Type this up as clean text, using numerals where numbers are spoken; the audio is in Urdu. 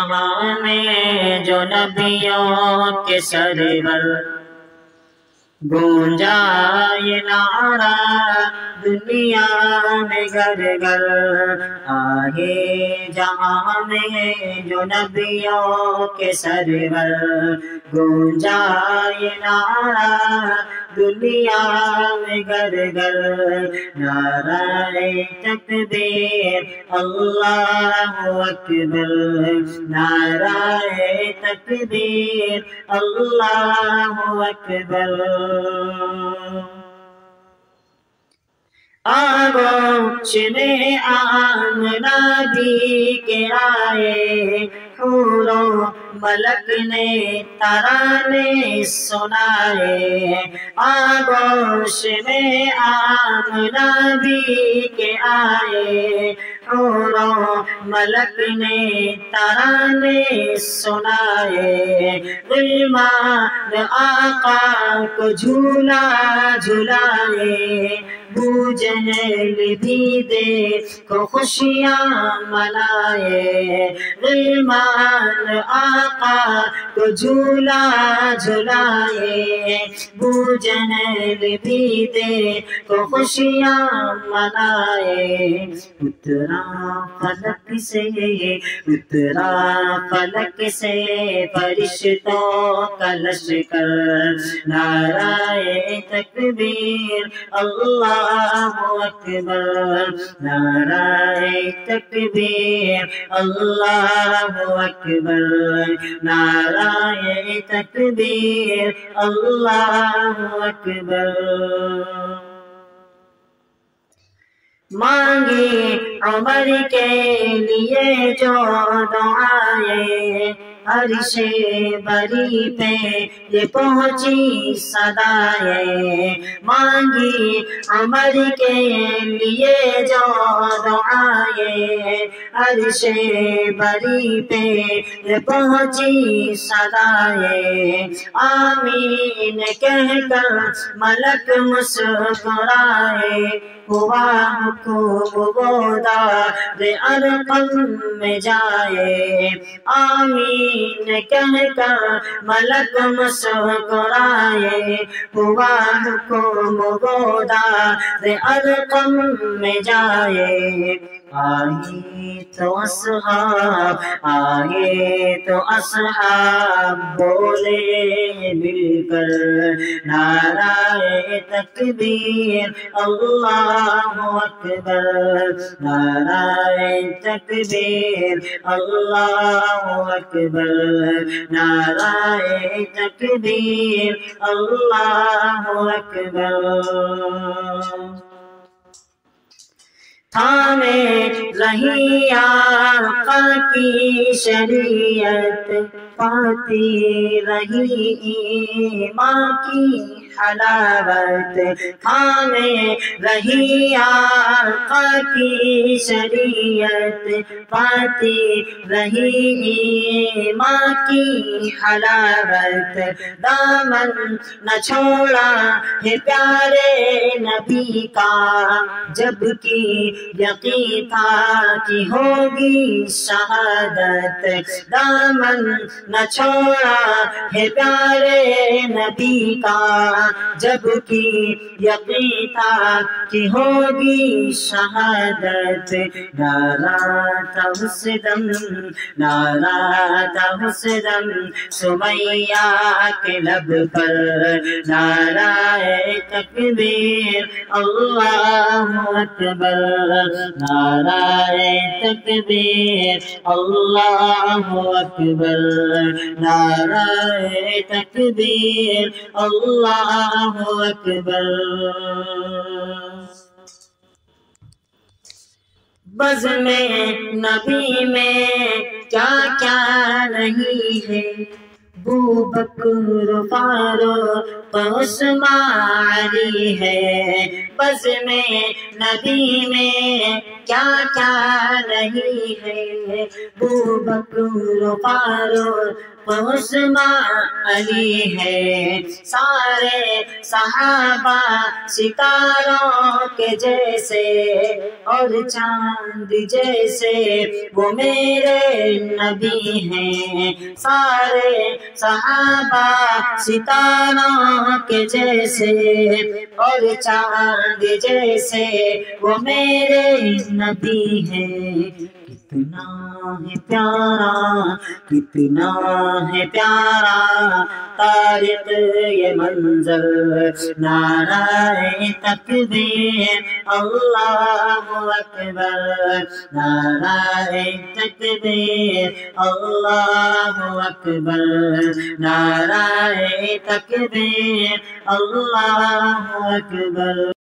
جہاں میں جو نبیوں کے سرور گونجا یہ نعرہ دنیا میں گھر گھر آئے جہاں میں جو نبیوں کے سرور گونجا یہ نعرہ دنیا میں گھر گھر نعرہ تکبیر اللہ اکبر نعرہ تکبیر اللہ اکبر آغوش میں آمنہ بھی کے آئے حور و ملک نے ترانے سنائے آغوش میں آمنہ بھی کے آئے حور و ملک نے ترانے سنائے غلمان آقا کو جھولا جھلائے ابو جہل بھی دیکھو خوشیاں منائے غلمان آقا کو جھولا جھلائے ابو جہل بھی دیکھو خوشیاں منائے اترا فلک سے فرشتوں کا لشکر نعرہ تکبیر اللہ اکبر نعرہ تکبیر اللہ اکبر نعرہ تکبیر اللہ اکبر مانگی عمر کے لیے جو دعائیں عرش بری پہ یہ پہنچی صدائیں مانگی عمر کے لیے جو دعائیں عرش بری پہ یہ پہنچی صدائیں آمین کہہ کر ملک مسکرائے ہوا حکم وہ دار ارقم میں جائے آمین کہہ کر ملک مسکرائے ہوا حکم وہ دار ارقم میں جائے آئے تو اصحاب بولے مل کر نعرہ تکبیر اللہ اکبر نعرہ تکبیر اللہ اکبر نعرہ تکبیر اللہ اکبر تھامے رہی آقا کی شریعت پاتی رہی ایمان کی حلاوت تھامے رہی آقا کی شریعت پاتی رہی ایمان کی حلاوت دامن نہ چھوڑا ہے پیارے نبی کا جب کی یقین تھا کہ ہوگی شہادت دامن نہ چھوڑا ہے پیارے نبی کا جب کی یقین تھا کہ ہوگی شہادت نعرہ تھا اس دم نعرہ تھا اس دم سمیہ کے لب پر نعرہ تکبیر اللہ اکبر نعرہ تکبیر اللہ اکبر نعرہ تکبیر اللہ اکبر بزم نبی میں کیا کیا نہیں ہے ابو بکر فاروق عثمان علی ہے بزم نبی میں کیا کیا نہیں ہے ابو بکر فاروق عثمان علی ہے۔ سارے صحابہ ستاروں کے جیسے اور چاند جیسے وہ میرے نبی ہیں۔ سارے صحابہ ستاروں کے جیسے اور چاند جیسے وہ میرے نبی ہیں۔ کتنا ہے پیارا، کتنا ہے پیارا طارق یہ منظر، نعرہ تکبیر اللہ اکبر، نعرہ تکبیر اللہ اکبر، نعرہ تکبیر اللہ اکبر۔